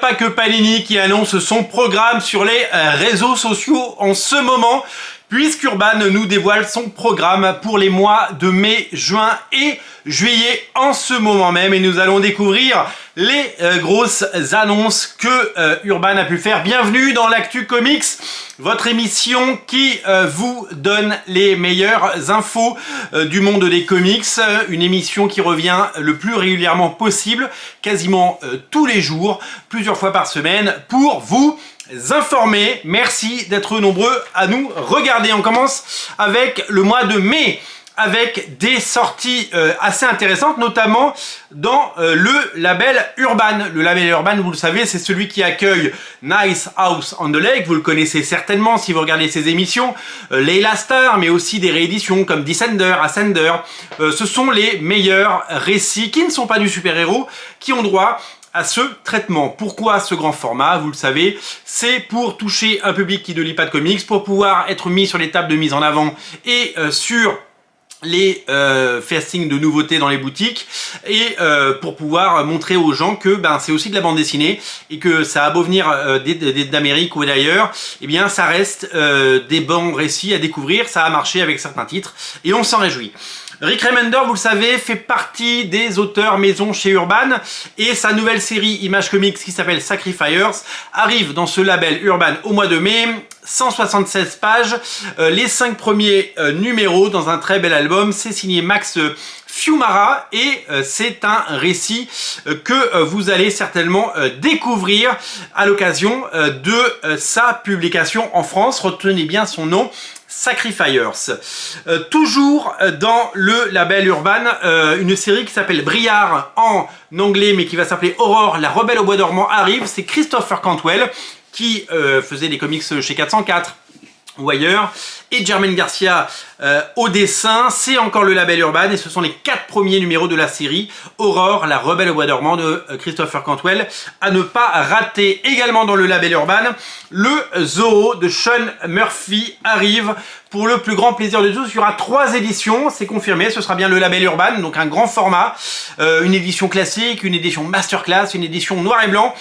Pas que Panini qui annonce son programme sur les réseaux sociaux en ce moment, puisqu'Urban nous dévoile son programme pour les mois de mai, juin et juillet en ce moment même. Et nous allons découvrir les grosses annonces que Urban a pu faire. Bienvenue dans l'Actu Comics, votre émission qui vous donne les meilleures infos du monde des comics. Une émission qui revient le plus régulièrement possible, quasiment tous les jours, plusieurs fois par semaine, pour vous informer. Merci d'être nombreux à nous regarder. On commence avec le mois de mai, avec des sorties assez intéressantes, notamment dans le label Urban. Le label Urban, vous le savez, c'est celui qui accueille Nice House on the Lake. Vous le connaissez certainement si vous regardez ses émissions. Layla Starr, mais aussi des rééditions comme Descender, Ascender. Ce sont les meilleurs récits qui ne sont pas du super-héros, qui ont droit à ce traitement. Pourquoi ce grand format? Vous le savez, c'est pour toucher un public qui ne lit pas de comics, pour pouvoir être mis sur les tables de mise en avant et sur les fastings de nouveautés dans les boutiques, et pour pouvoir montrer aux gens que c'est aussi de la bande dessinée et que ça a beau venir d'Amérique ou d'ailleurs, et bien ça reste des bons récits à découvrir. Ça a marché avec certains titres et on s'en réjouit. Rick Remender, vous le savez, fait partie des auteurs maison chez Urban, et sa nouvelle série Image Comics qui s'appelle Sacrifiers arrive dans ce label Urban au mois de mai. 176 pages, les 5 premiers numéros dans un très bel album. C'est signé Max Fiumara et c'est un récit que vous allez certainement découvrir à l'occasion de sa publication en France. Retenez bien son nom, Sacrifiers. Toujours dans le label Urban, une série qui s'appelle Briard en anglais mais qui va s'appeler Aurore, la rebelle au bois dormant arrive. C'est Christopher Cantwell qui faisait des comics chez 404 ou ailleurs, et Jermaine Garcia au dessin. C'est encore le label Urban et ce sont les 4 premiers numéros de la série Aurore, la rebelle au bois dormant de Christopher Cantwell à ne pas rater. Également dans le label Urban, le Zorro de Sean Murphy arrive pour le plus grand plaisir de tous. Il y aura 3 éditions, c'est confirmé, ce sera bien le label Urban, donc un grand format, une édition classique, une édition masterclass, une édition noir et blanc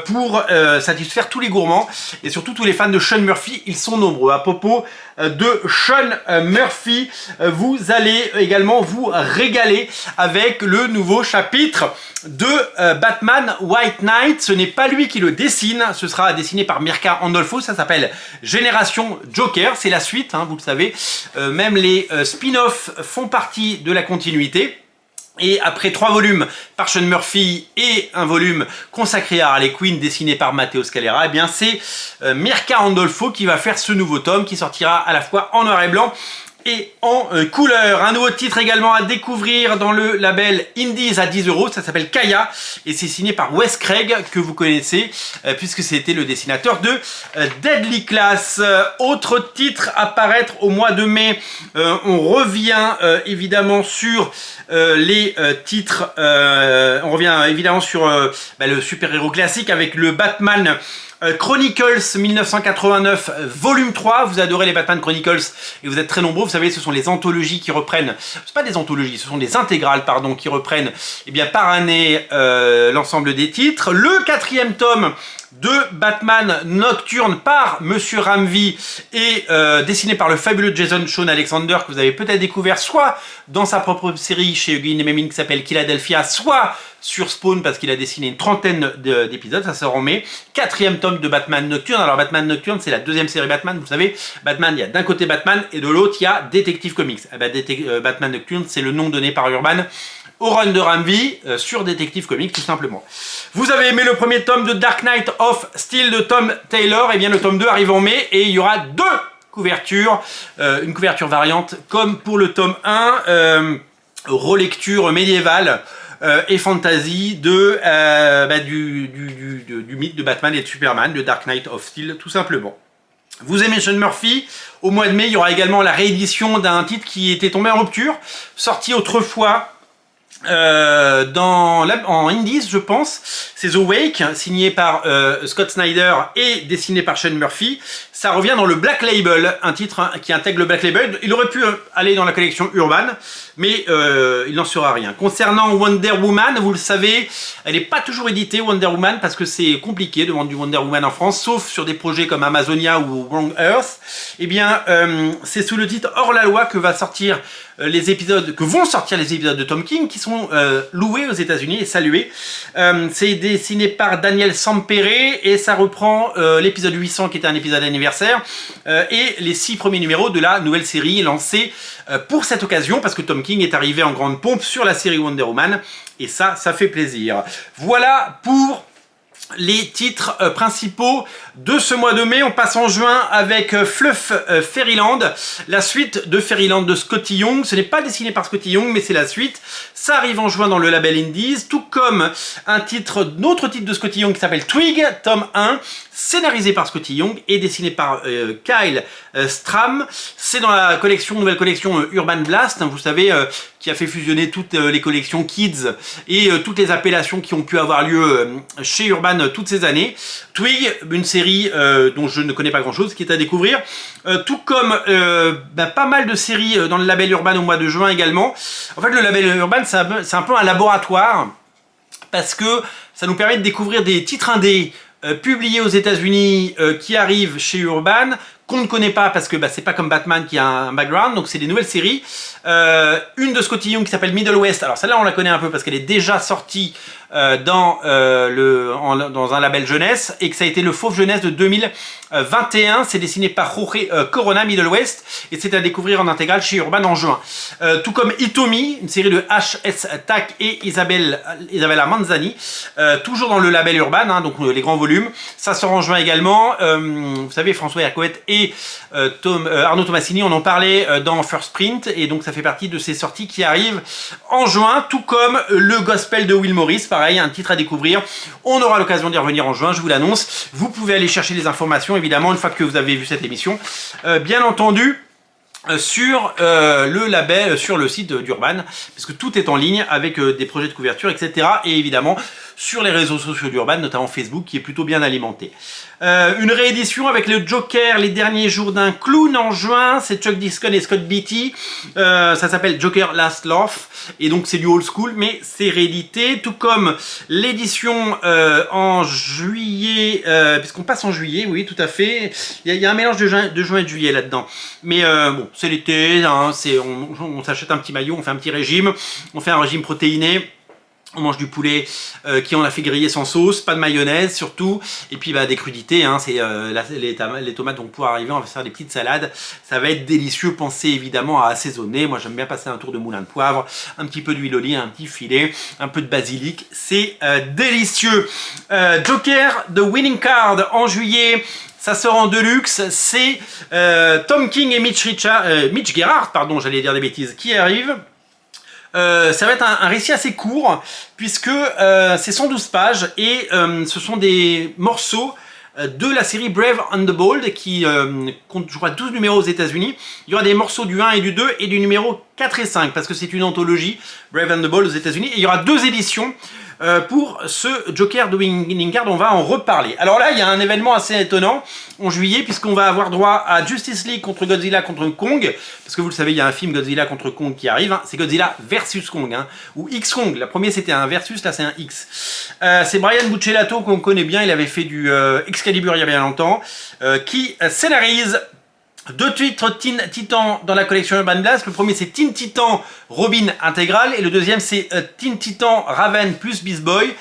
pour satisfaire tous les gourmands et surtout tous les fans de Sean Murphy. Ils sont nombreux. À propos de Sean Murphy, vous allez également vous régaler avec le nouveau chapitre de Batman White Knight. Ce n'est pas lui qui le dessine, ce sera dessiné par Mirka Andolfo. Ça s'appelle Génération Joker, c'est la suite, vous le savez. Même les spin-offs font partie de la continuité. Et après 3 volumes par Sean Murphy et un volume consacré à Harley Quinn dessiné par Matteo Scalera, et bien c'est Mirka Andolfo qui va faire ce nouveau tome qui sortira à la fois en noir et blanc et en couleur. Un nouveau titre également à découvrir dans le label Indies à 10 €, ça s'appelle Kaya et c'est signé par Wes Craig que vous connaissez puisque c'était le dessinateur de Deadly Class. Autre titre à paraître au mois de mai, on revient évidemment sur les titres, on revient évidemment sur le super-héros classique avec le Batman Chronicles 1989 volume 3. Vous adorez les Batman Chronicles et vous êtes très nombreux. Vous savez, ce sont les anthologies qui reprennent, c'est pas des anthologies, ce sont des intégrales pardon, qui reprennent par année l'ensemble des titres. Le 4e tome de Batman Nocturne par Monsieur Ramvi et dessiné par le fabuleux Jason Shawn Alexander que vous avez peut-être découvert soit dans sa propre série chez Eugene Memin qui s'appelle Philadelphia, soit sur Spawn parce qu'il a dessiné une 30aine d'épisodes. Ça sort en mai. 4e tome de Batman Nocturne. Alors Batman Nocturne, c'est la 2e série Batman. Vous savez, Batman, il y a d'un côté Batman et de l'autre il y a Detective Comics. Batman Nocturne, c'est le nom donné par Urban au run de Ramvi sur Detective Comics tout simplement. Vous avez aimé le premier tome de Dark Knight of Steel de Tom Taylor, et bien le tome 2 arrive en mai et il y aura 2 couvertures, une couverture variante comme pour le tome 1, relecture médiévale et fantasy de, du mythe de Batman et de Superman, de Dark Knight of Steel tout simplement. Vous aimez Sean Murphy? Au mois de mai, il y aura également la réédition d'un titre qui était tombé en rupture, sorti autrefois en Indies, je pense, c'est The Wake, signé par Scott Snyder et dessiné par Sean Murphy. Ça revient dans le Black Label, un titre qui intègre le Black Label. Il aurait pu aller dans la collection Urban, mais il n'en sera rien. Concernant Wonder Woman, vous le savez, elle n'est pas toujours éditée, Wonder Woman, parce que c'est compliqué de vendre du Wonder Woman en France, sauf sur des projets comme Amazonia ou Wrong Earth. Eh bien, c'est sous le titre Hors la loi que vont sortir les épisodes de Tom King, qui sont loués aux États-Unis et salués. C'est dessiné par Daniel Sampere et ça reprend l'épisode 800 qui était un épisode anniversaire et les 6 premiers numéros de la nouvelle série lancée pour cette occasion, parce que Tom King est arrivé en grande pompe sur la série Wonder Woman et ça fait plaisir. Voilà pour les titres principaux de ce mois de mai. On passe en juin avec Fluff Fairyland, la suite de Fairyland de Scotty Young. Ce n'est pas dessiné par Scotty Young, mais c'est la suite. Ça arrive en juin dans le label Indies, tout comme un autre titre de Scotty Young qui s'appelle Twig, tome 1, scénarisé par Scotty Young et dessiné par Kyle Stram. C'est dans la nouvelle collection Urban Blast, vous savez, qui a fait fusionner toutes les collections Kids et toutes les appellations qui ont pu avoir lieu chez Urban toutes ces années. Twig, une série dont je ne connais pas grand chose, qui est à découvrir, tout comme pas mal de séries dans le label Urban au mois de juin également. En fait, le label Urban, c'est un peu un laboratoire, parce que ça nous permet de découvrir des titres indés publiés aux États-Unis qui arrivent chez Urban, qu'on ne connaît pas parce que c'est pas comme Batman qui a un background, donc c'est des nouvelles séries. Une de Scotty Young qui s'appelle Middle West, alors celle-là on la connaît un peu parce qu'elle est déjà sortie dans un label jeunesse et que ça a été le Fauve Jeunesse de 2021. C'est dessiné par Jorge Corona, Middle West, et c'est à découvrir en intégrale chez Urban en juin. Tout comme Hitomi, une série de HS Tack et Isabella Manzani, toujours dans le label Urban, donc les grands volumes. Ça sort en juin également. Vous savez, François Hercouet et Arnaud Tomassini, on en parlait dans First Print, et donc ça fait partie de ces sorties qui arrivent en juin, tout comme le Gospel de Will Morris, pareil, un titre à découvrir. On aura l'occasion d'y revenir en juin, je vous l'annonce. Vous pouvez aller chercher les informations, évidemment, une fois que vous avez vu cette émission. Bien entendu, sur le label, sur le site d'Urban, parce que tout est en ligne avec des projets de couverture, etc. Et évidemment, sur les réseaux sociaux d'Urban, notamment Facebook, qui est plutôt bien alimenté. Une réédition avec le Joker, les derniers jours d'un clown en juin, c'est Chuck Dixon et Scott Beatty, ça s'appelle Joker Last Laugh, et donc c'est du old school, mais c'est réédité, tout comme l'édition en juillet, puisqu'on passe en juillet, oui tout à fait, il y a un mélange de juin et de juillet là-dedans, mais bon, c'est l'été, on s'achète un petit maillot, on fait un petit régime, on fait un régime protéiné. On mange du poulet qui on a fait griller sans sauce, pas de mayonnaise surtout, et puis des crudités, les tomates vont pouvoir arriver, on va faire des petites salades, ça va être délicieux, pensez évidemment à assaisonner. Moi j'aime bien passer un tour de moulin de poivre, un petit peu d'huile d'olive, un petit filet, un peu de basilic, c'est délicieux. Joker The Winning Card en juillet, ça sort en deluxe, c'est Tom King et Mitch Gerhardt, pardon, j'allais dire des bêtises, qui arrivent. Ça va être un récit assez court, puisque c'est 112 pages et ce sont des morceaux de la série Brave and the Bold qui compte, je crois, 12 numéros aux États-Unis. Il y aura des morceaux du 1 et du 2 et du numéro 4 et 5 parce que c'est une anthologie Brave and the Bold aux États-Unis. Et il y aura 2 éditions pour ce Joker de Winning Card. On va en reparler. Alors là, il y a un événement assez étonnant en juillet, puisqu'on va avoir droit à Justice League contre Godzilla contre Kong, parce que vous le savez, il y a un film Godzilla contre Kong qui arrive, c'est Godzilla versus Kong, ou X-Kong. La première c'était un versus, là c'est un X. C'est Brian Buccellato qu'on connaît bien, il avait fait du Excalibur il y a bien longtemps, qui scénarise 2 titres Teen Titan dans la collection Urban Blast. Le premier c'est Teen Titan Robin intégral et le deuxième c'est Teen Titan Raven plus Beast Boy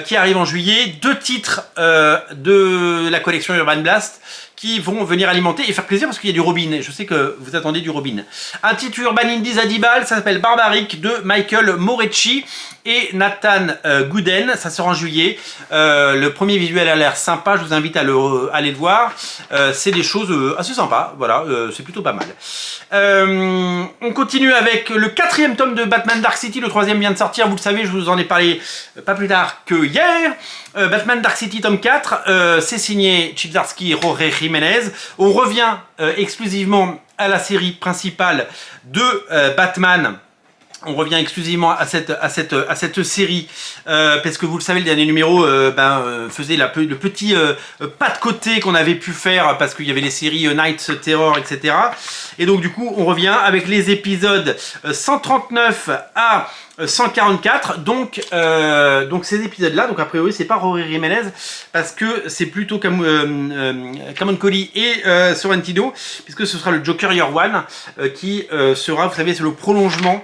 qui arrive en juillet. 2 titres de la collection Urban Blast qui vont venir alimenter et faire plaisir parce qu'il y a du Robin. Je sais que vous attendez du Robin. Un titre Urban Indies à 10 balles, ça s'appelle Barbaric de Michael Morecci et Nathan Gooden. Ça sort en juillet. Le premier visuel a l'air sympa, je vous invite à aller le voir. C'est des choses assez sympas, voilà, c'est plutôt pas mal. On continue avec le 4e tome de Batman Dark City, le 3e vient de sortir, vous le savez, je vous en ai parlé pas plus tard que hier. Batman Dark City tome 4, c'est signé Chip Zdarsky et Jorge Jiménez. On revient exclusivement à la série principale de Batman On revient exclusivement à cette série parce que vous le savez, le dernier numéro faisait le petit pas de côté qu'on avait pu faire parce qu'il y avait les séries Night Terror, etc. Et donc du coup on revient avec les épisodes 139 à 144, donc ces épisodes là, donc a priori c'est pas Rory Jiménez parce que c'est plutôt Cameron Coley et Sorrentino, puisque ce sera le Joker Year One qui sera, vous savez, c'est le prolongement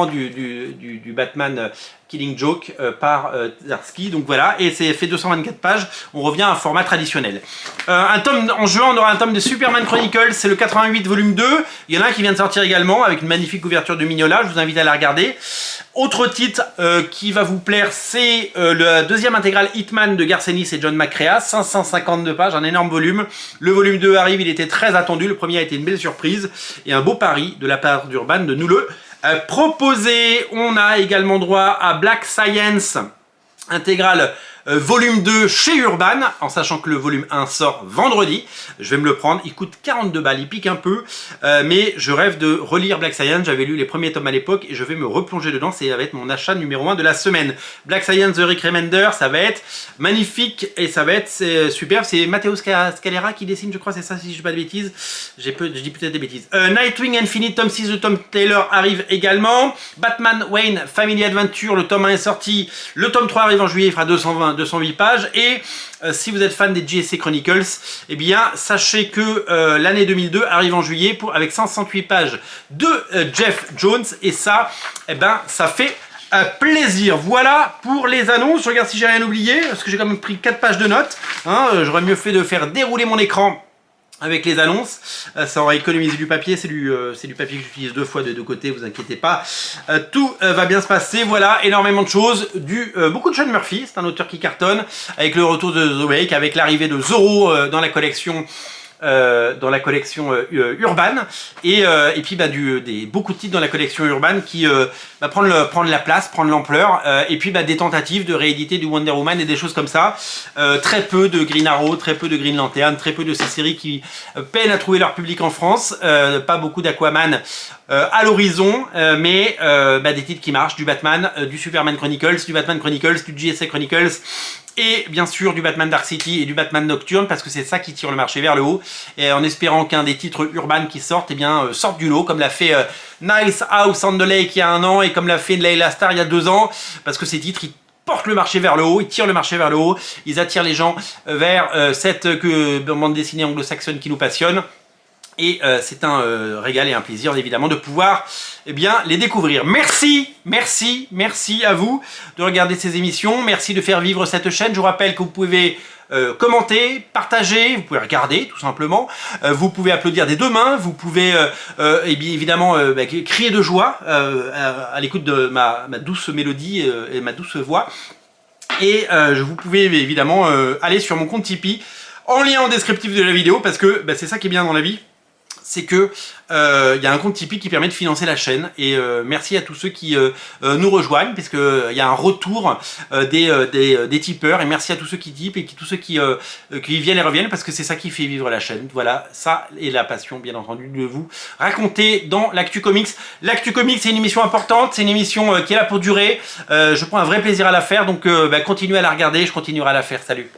du Batman Killing Joke par Zdarsky. Donc voilà, et c'est fait 224 pages. On revient à un format traditionnel. En juin, on aura un tome de Superman Chronicles, c'est le 88 volume 2. Il y en a un qui vient de sortir également avec une magnifique couverture de Mignola. Je vous invite à la regarder. Autre titre qui va vous plaire, c'est le deuxième intégral Hitman de Garcenis et John McCrea, 552 pages, un énorme volume. Le volume 2 arrive, il était très attendu. Le premier a été une belle surprise et un beau pari de la part d'Urban de nous le proposer. On a également droit à Black Science intégrale volume 2 chez Urban, en sachant que le volume 1 sort vendredi. Je vais me le prendre, il coûte 42 balles, il pique un peu, mais je rêve de relire Black Science. J'avais lu les premiers tomes à l'époque et je vais me replonger dedans. Ça va être mon achat numéro 1 de la semaine. Black Science The Rick Remender, ça va être magnifique et ça va être superbe. C'est Matteo Scalera qui dessine, je crois, c'est ça, si je dis pas de bêtises. Je dis peut-être des bêtises. Nightwing Infinite, tome 6 de Tom Taylor arrive également. Batman Wayne Family Adventure, le tome 1 est sorti. Le tome 3 arrive en juillet, il fera 208 pages. Et si vous êtes fan des JSA Chronicles, eh bien sachez que l'année 2002 arrive en juillet avec 168 pages de Jeff Jones, et ça, eh ben, ça fait plaisir. Voilà pour les annonces. Je regarde si j'ai rien oublié parce que j'ai quand même pris 4 pages de notes, hein. J'aurais mieux fait de faire dérouler mon écran avec les annonces, ça aurait économisé du papier. C'est du papier que j'utilise 2 fois de 2 côtés, vous inquiétez pas, tout va bien se passer. Voilà, énormément de choses, beaucoup de Sean Murphy, c'est un auteur qui cartonne, avec le retour de The Wake, avec l'arrivée de Zorro dans la collection Urban, et puis beaucoup de titres dans la collection Urban qui prendre la place, prendre l'ampleur, et puis des tentatives de rééditer du Wonder Woman et des choses comme ça. Très peu de Green Arrow, très peu de Green Lantern, très peu de ces séries qui peinent à trouver leur public en France, pas beaucoup d'Aquaman à l'horizon, mais des titres qui marchent, du Batman, du Superman Chronicles, du Batman Chronicles, du JSA Chronicles, et bien sûr du Batman Dark City et du Batman Nocturne, parce que c'est ça qui tire le marché vers le haut, et en espérant qu'un des titres Urban qui sortent, sorte du lot, comme l'a fait Nice House on the Lake il y a 1 an, et comme l'a fait Layla Starr il y a 2 ans, parce que ces titres, ils portent le marché vers le haut, ils tirent le marché vers le haut, ils attirent les gens vers cette bande dessinée anglo-saxonne qui nous passionne. Et c'est un régal et un plaisir évidemment de pouvoir les découvrir. Merci à vous de regarder ces émissions, merci de faire vivre cette chaîne. Je vous rappelle que vous pouvez commenter, partager, vous pouvez regarder tout simplement, vous pouvez applaudir des 2 mains, vous pouvez évidemment crier de joie à l'écoute de ma douce mélodie et ma douce voix. Et vous pouvez évidemment aller sur mon compte Tipeee en lien en descriptif de la vidéo, parce que c'est ça qui est bien dans la vie, c'est que y a un compte Tipeee qui permet de financer la chaîne, et merci à tous ceux qui nous rejoignent, puisque il y a un retour des tipeurs, et merci à tous ceux qui tipent et tous ceux qui viennent et reviennent, parce que c'est ça qui fait vivre la chaîne. Voilà, ça et la passion bien entendu de vous raconter dans l'Actu Comics. L'Actu Comics, c'est une émission importante, c'est une émission qui est là pour durer. Je prends un vrai plaisir à la faire, donc continuez à la regarder, je continuerai à la faire. Salut.